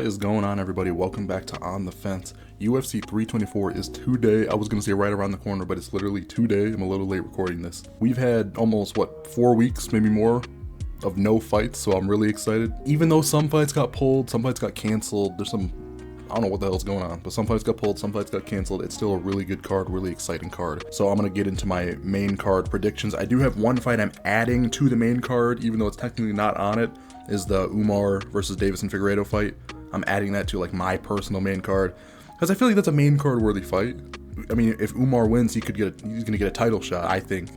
What is going on, everybody? Welcome back to On the Fence. UFC 324 is today. I was gonna say right around the corner, but it's literally today. I'm a little late recording this. We've had almost 4 weeks, maybe more, of no fights, so I'm really excited. Even though some fights got pulled, some fights got canceled, I don't know what the hell's going on, but some fights got pulled, some fights got canceled. It's still a really good card, really exciting card. So I'm gonna get into my main card predictions. I do have one fight I'm adding to the main card, even though it's technically not on it, is the Umar versus Davis and Figueiredo fight. I'm adding that to like my personal main card because I feel like that's a main card worthy fight. I mean, if Umar wins, he's gonna get a title shot, I think.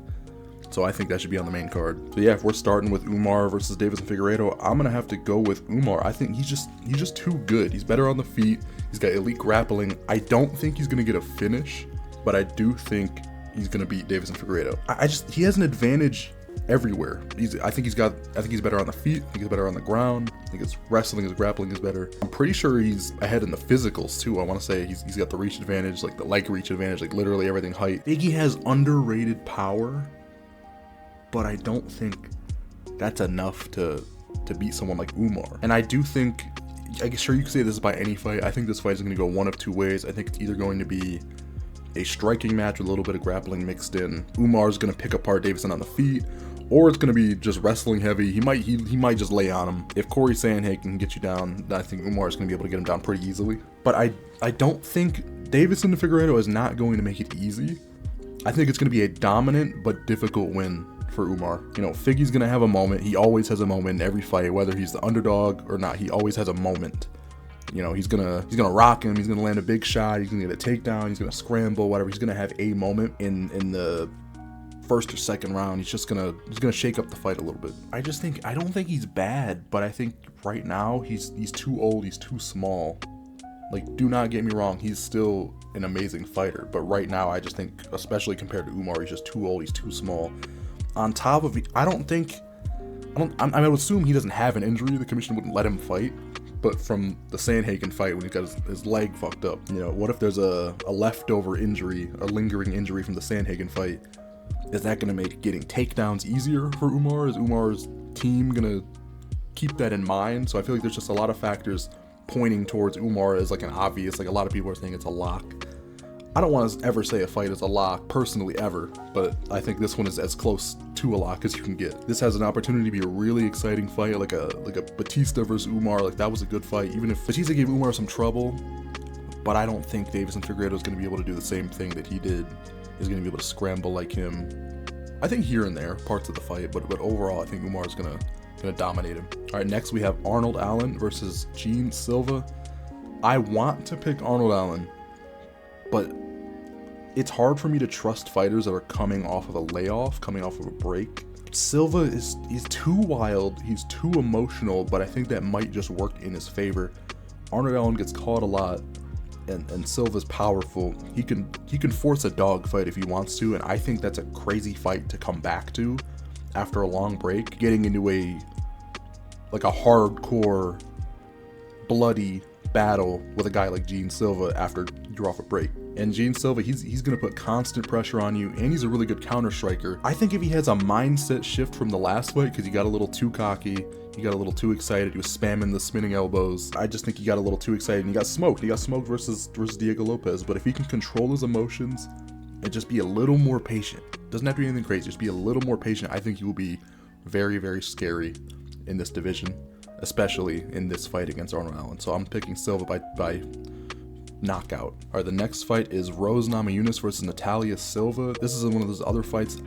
So I think that should be on the main card. So yeah, if we're starting with Umar versus Davis and Figueiredo, I'm gonna have to go with Umar. I think he's just too good. He's better on the feet. He's got elite grappling. I don't think he's gonna get a finish, but I do think he's gonna beat Davis and Figueiredo. He has an advantage everywhere. I think he's better on the feet. I think he's better on the ground. I think his wrestling, his grappling is better. I'm pretty sure he's ahead in the physicals too. I want to say he's got the reach advantage, like the leg reach advantage, like literally everything height. Iggy has underrated power, but I don't think that's enough to beat someone like Umar. And I do think, I guess sure you could say this is by any fight. I think this fight is going to go one of two ways. I think it's either going to be a striking match with a little bit of grappling mixed in. Umar's going to pick apart Davison on the feet, or it's going to be just wrestling heavy. He might just lay on him. If Corey Sandhagen can get you down, I think Umar's going to be able to get him down pretty easily. But I don't think Davison to Figueiredo is not going to make it easy. I think it's going to be a dominant but difficult win for Umar. You know, Figgy's going to have a moment. He always has a moment in every fight, whether he's the underdog or not. He always has a moment. You know, he's gonna rock him. He's gonna land a big shot. He's gonna get a takedown. He's gonna scramble, whatever. He's gonna have a moment in the first or second round. He's gonna shake up the fight a little bit. I don't think he's bad, but I think right now he's too old. He's too small. Like, do not get me wrong. He's still an amazing fighter, but right now I just think, especially compared to Umar, he's just too old. He's too small. On top of it, I would assume he doesn't have an injury. The commission wouldn't let him fight. But from the Sandhagen fight, when he got his leg fucked up, you know, what if there's a leftover injury, a lingering injury from the Sandhagen fight? Is that going to make getting takedowns easier for Umar? Is Umar's team going to keep that in mind? So I feel like there's just a lot of factors pointing towards Umar as like an obvious, like a lot of people are saying it's a lock. I don't want to ever say a fight is a lock, personally, ever, but I think this one is as close to a lock as you can get. This has an opportunity to be a really exciting fight, like a Batista versus Umar. Like, that was a good fight, even if Batista gave Umar some trouble, but I don't think Davis and Figueiredo is going to be able to do the same thing that he did. He's going to be able to scramble like him. I think here and there, parts of the fight, but overall, I think Umar is going to dominate him. All right, next we have Arnold Allen versus Gene Silva. I want to pick Arnold Allen, but it's hard for me to trust fighters that are coming off of a layoff, coming off of a break. Silva he's too wild, he's too emotional, but I think that might just work in his favor. Arnold Allen gets caught a lot, and Silva's powerful. He can force a dogfight if he wants to, and I think that's a crazy fight to come back to after a long break. Getting into a hardcore, bloody battle with a guy like Gene Silva after you're off a break. And Gene Silva, he's going to put constant pressure on you, and he's a really good counter striker. I think if he has a mindset shift from the last fight, because he got a little too cocky, he got a little too excited, he was spamming the spinning elbows. I just think he got a little too excited, and he got smoked. He got smoked versus Diego Lopez. But if he can control his emotions and just be a little more patient, doesn't have to be anything crazy, just be a little more patient, I think he will be very, very scary in this division, especially in this fight against Arnold Allen. So I'm picking Silva by knockout. All right, the next fight is Rose Namajunas versus Natalia Silva. This is one of those other fights.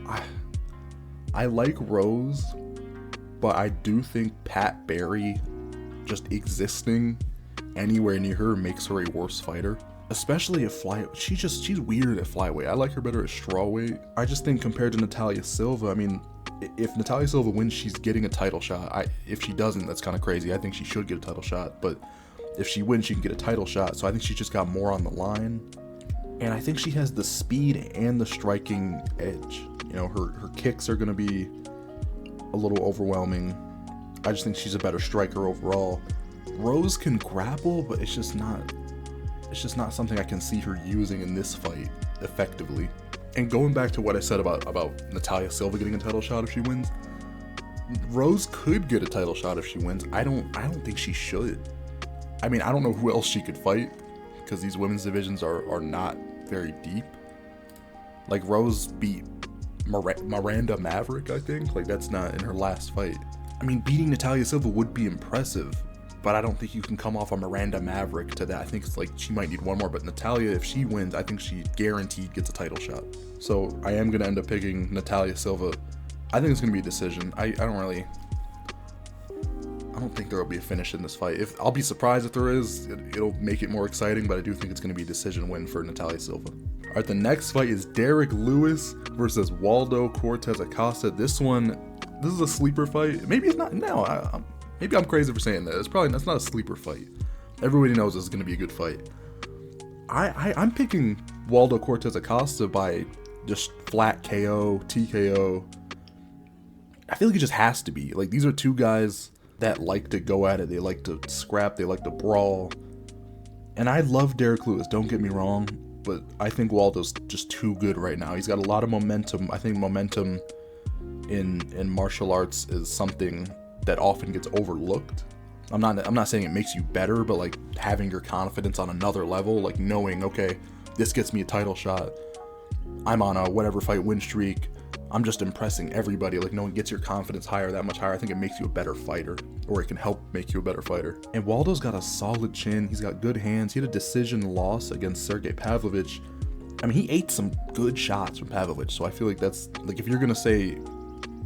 I like Rose, but I do think Pat Barry just existing anywhere near her makes her a worse fighter, especially at flyweight. She's weird at flyweight. I like her better at strawweight. I just think compared to Natalia Silva, I mean, if Natalia Silva wins, she's getting a title shot. If she doesn't, that's kind of crazy. I think she should get a title shot, but if she wins, she can get a title shot. So I think she's just got more on the line. And I think she has the speed and the striking edge. You know, her kicks are going to be a little overwhelming. I just think she's a better striker overall. Rose can grapple, but it's just not something I can see her using in this fight effectively. And going back to what I said about Natalia Silva getting a title shot if she wins, Rose could get a title shot if she wins. I don't think she should. I mean, I don't know who else she could fight, because these women's divisions are not very deep. Like, Rose beat Miranda Maverick, I think. Like, that's not in her last fight. I mean, beating Natalia Silva would be impressive, but I don't think you can come off a Miranda Maverick to that. I think it's like she might need one more, but Natalia, if she wins, I think she guaranteed gets a title shot. So I am going to end up picking Natalia Silva. I think it's going to be a decision. I don't think there will be a finish in this fight. I'll be surprised if there is. It'll make it more exciting, but I do think it's going to be a decision win for Natalia Silva. All right, the next fight is Derek Lewis versus Waldo-Cortes Acosta. This is a sleeper fight. Maybe it's not. No, maybe I'm crazy for saying that. That's not a sleeper fight. Everybody knows this is going to be a good fight. I'm picking Waldo-Cortes Acosta by just flat KO, TKO. I feel like it just has to be. Like, these are two guys that like to go at it. They like to scrap. They like to brawl. And I love Derek Lewis, don't get me wrong, but I think Waldo's just too good right now. He's got a lot of momentum. I think momentum in martial arts is something that often gets overlooked. I'm not saying it makes you better, but like having your confidence on another level, like knowing, okay, this gets me a title shot. I'm on a whatever fight win streak. I'm just impressing everybody. Like, knowing gets your confidence higher, that much higher. I think it makes you a better fighter, or it can help make you a better fighter. And Waldo's got a solid chin. He's got good hands. He had a decision loss against Sergey Pavlovich. I mean, he ate some good shots from Pavlovich. So I feel like that's, like, if you're going to say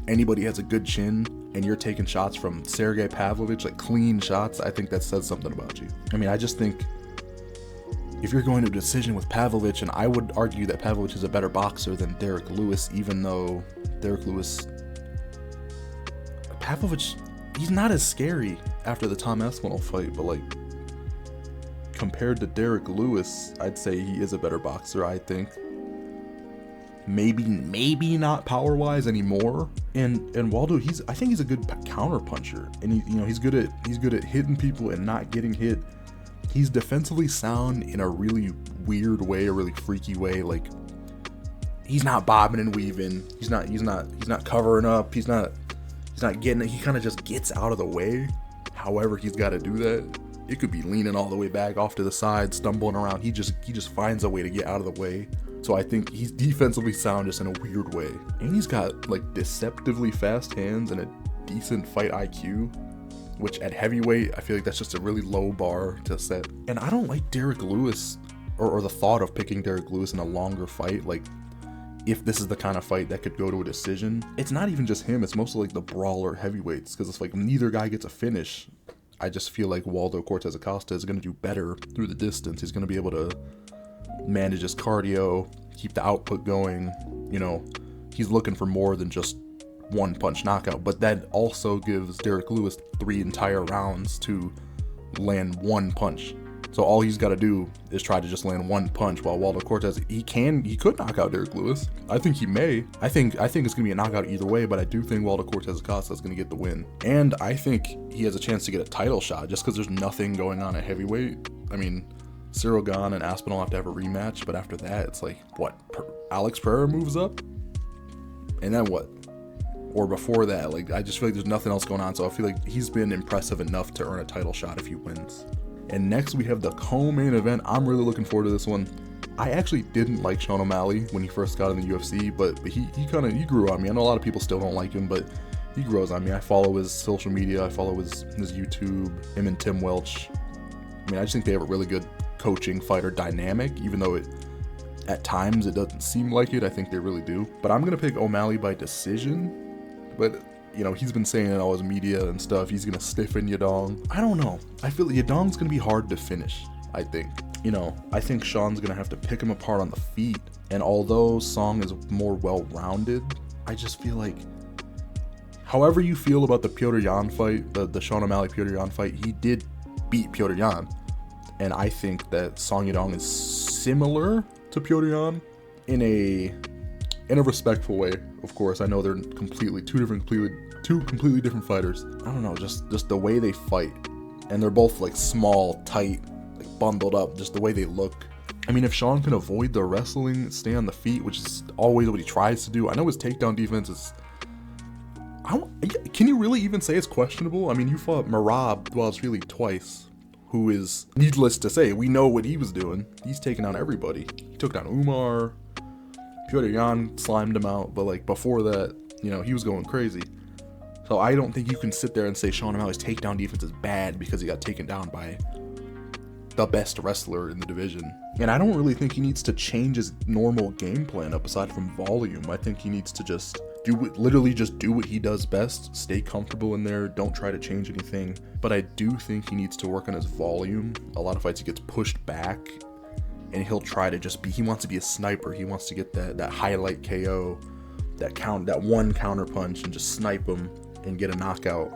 anybody has a good chin and you're taking shots from Sergey Pavlovich, like clean shots, I think that says something about you. I mean, I just think if you're going to a decision with Pavlovich, and I would argue that Pavlovich is a better boxer than Derek Lewis, even though Pavlovich, he's not as scary after the Tom Aspinall fight, but like compared to Derek Lewis, I'd say he is a better boxer, I think. Maybe not power-wise anymore. And Waldo, I think he's a good counter puncher, and he's good at hitting people and not getting hit. He's defensively sound in a really weird way, a really freaky way. Like, he's not bobbing and weaving. He's not covering up. He's not getting it. He kind of just gets out of the way. However, he's got to do that. It could be leaning all the way back off to the side, stumbling around. He just finds a way to get out of the way. So I think he's defensively sound just in a weird way. And he's got like deceptively fast hands and a decent fight IQ, which at heavyweight, I feel like that's just a really low bar to set. And I don't like Derek Lewis, or the thought of picking Derek Lewis in a longer fight. Like, if this is the kind of fight that could go to a decision, it's not even just him, it's mostly like the brawler heavyweights, because it's like neither guy gets a finish. I just feel like Waldo-Cortes Acosta is going to do better through the distance. He's going to be able to manage his cardio, keep the output going. He's looking for more than just one punch knockout, but that also gives Derek Lewis 3 entire rounds to land one punch. So all he's got to do is try to just land one punch, while Waldo-Cortes, he could knock out Derek Lewis. I think he may. I think it's going to be a knockout either way, but I do think Waldo-Cortes Acosta is going to get the win. And I think he has a chance to get a title shot just because there's nothing going on at heavyweight. I mean, Cyril Gane and Aspinall have to have a rematch, but after that, it's like, what? Alex Pereira moves up? And then what? Or before that, like, I just feel like there's nothing else going on, so I feel like he's been impressive enough to earn a title shot if he wins. And next we have the co-main event. I'm really looking forward to this one. I actually didn't like Sean O'Malley when he first got in the UFC, but he grew on me. I know a lot of people still don't like him, but he grows on me. I follow his social media, I follow his YouTube, him and Tim Welch. I mean, I just think they have a really good coaching fighter dynamic, even though at times it doesn't seem like it. I think they really do. But I'm gonna pick O'Malley by decision. But, he's been saying in all his media and stuff, he's going to stiffen Yadong. I don't know. I feel like Yadong's going to be hard to finish, I think. I think Sean's going to have to pick him apart on the feet. And although Song is more well-rounded, I just feel like, however you feel about the Petr Yan fight, the Sean O'Malley-Petr Yan fight, he did beat Petr Yan. And I think that Song Yadong is similar to Petr Yan in a respectful way. Of course, I know they're two completely different fighters. I don't know, just the way they fight, and they're both like small, tight, like bundled up. Just the way they look. I mean, if Sean can avoid the wrestling, stay on the feet, which is always what he tries to do. I know his takedown defense is. Can you really even say it's questionable? I mean, you fought Merab, well, it's really twice. who is, needless to say, we know what he was doing. He's taking down everybody. He took down Umar. Petr Yan slimed him out, but like before that, you know, he was going crazy. So I don't think you can sit there and say Sean O'Malley's takedown defense is bad because he got taken down by the best wrestler in the division. And I don't really think he needs to change his normal game plan up aside from volume. I think he needs to just literally just do what he does best, stay comfortable in there, don't try to change anything. But I do think he needs to work on his volume. A lot of fights he gets pushed back and he'll try to just be, he wants to be a sniper. He wants to get that highlight KO, that one counter punch and just snipe him and get a knockout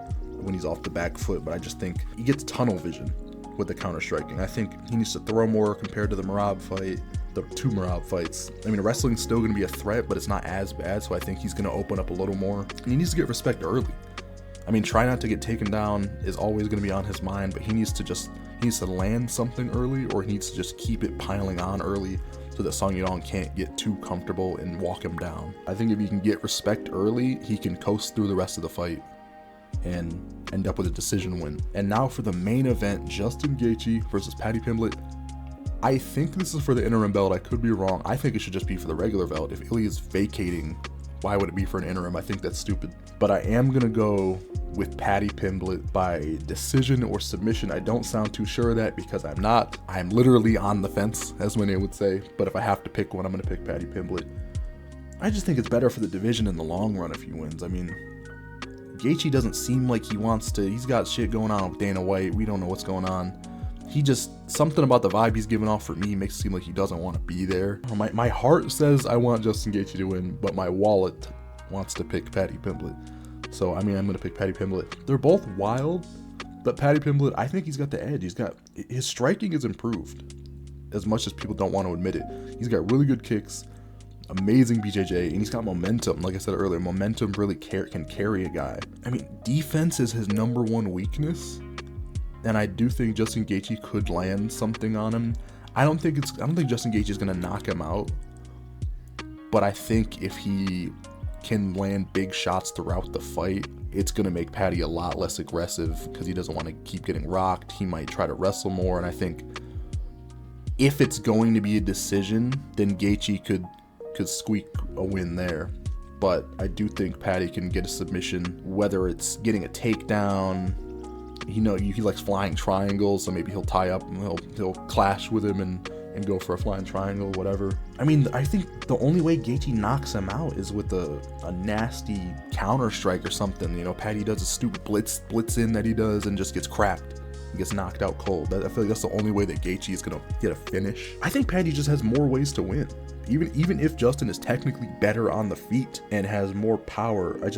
when he's off the back foot. But I just think he gets tunnel vision with the counter striking. I think he needs to throw more compared to the Merab fight, the two Merab fights. I mean, wrestling's still going to be a threat, but it's not as bad, so I think he's going to open up a little more. And he needs to get respect early. I mean, try not to get taken down is always going to be on his mind, but he needs to land something early, or he needs to just keep it piling on early so that Song Yadong can't get too comfortable and walk him down. I think if he can get respect early, he can coast through the rest of the fight and end up with a decision win. And now for the main event, Justin Gaethje versus Paddy Pimblett. I think this is for the interim belt. I could be wrong. I think it should just be for the regular belt. If Ilya's vacating, why would it be for an interim? I think that's stupid. But I am going to go with Paddy Pimblett by decision or submission. I don't sound too sure of that because I'm not. I'm literally on the fence, as many would say. But if I have to pick one, I'm going to pick Paddy Pimblett. I just think it's better for the division in the long run if he wins. I mean, Gaethje doesn't seem like he wants to. He's got shit going on with Dana White. We don't know what's going on. He just, something about the vibe he's giving off for me makes it seem like he doesn't want to be there. My heart says I want Justin Gaethje to win, but my wallet wants to pick Paddy Pimblett. So, I mean, I'm going to pick Paddy Pimblett. They're both wild, but Paddy Pimblett, I think he's got the edge. His striking is improved, as much as people don't want to admit it. He's got really good kicks, amazing BJJ, and he's got momentum. Like I said earlier, momentum really can carry a guy. I mean, defense is his number one weakness. And I do think Justin Gaethje could land something on him. I don't think Justin Gaethje is going to knock him out. But I think if he can land big shots throughout the fight, it's going to make Paddy a lot less aggressive because he doesn't want to keep getting rocked. He might try to wrestle more. And I think if it's going to be a decision, then Gaethje could squeak a win there. But I do think Paddy can get a submission, whether it's getting a takedown. He likes flying triangles, so maybe he'll tie up and he'll clash with him and go for a flying triangle, whatever. I mean, I think the only way Gaethje knocks him out is with a nasty counter strike or something. You know, Paddy does a stupid blitz in that he does and just gets cracked. He gets knocked out cold. I feel like that's the only way that Gaethje is gonna get a finish. I think Paddy just has more ways to win. Even if Justin is technically better on the feet and has more power, I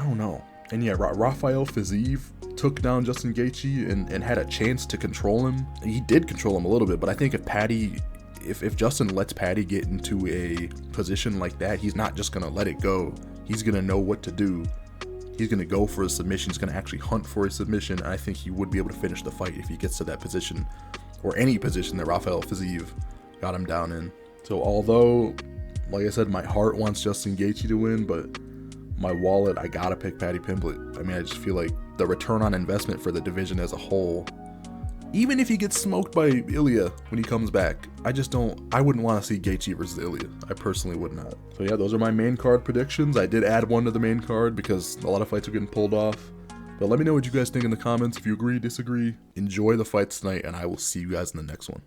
don't know. And yeah, Rafael Fiziev took down Justin Gaethje and had a chance to control him. He did control him a little bit, but I think if Justin lets Paddy get into a position like that, he's not just gonna let it go. He's gonna know what to do. He's gonna go for a submission. He's gonna actually hunt for a submission. And I think he would be able to finish the fight if he gets to that position, or any position that Rafael Fiziev got him down in. So although, like I said, my heart wants Justin Gaethje to win, but my wallet, I gotta pick Paddy Pimblett. I mean, I just feel like the return on investment for the division as a whole, even if he gets smoked by Ilya when he comes back, I wouldn't want to see Gaethje versus Ilya. I personally would not. So yeah, those are my main card predictions. I did add one to the main card because a lot of fights are getting pulled off. But let me know what you guys think in the comments. If you agree, disagree. Enjoy the fights tonight, and I will see you guys in the next one.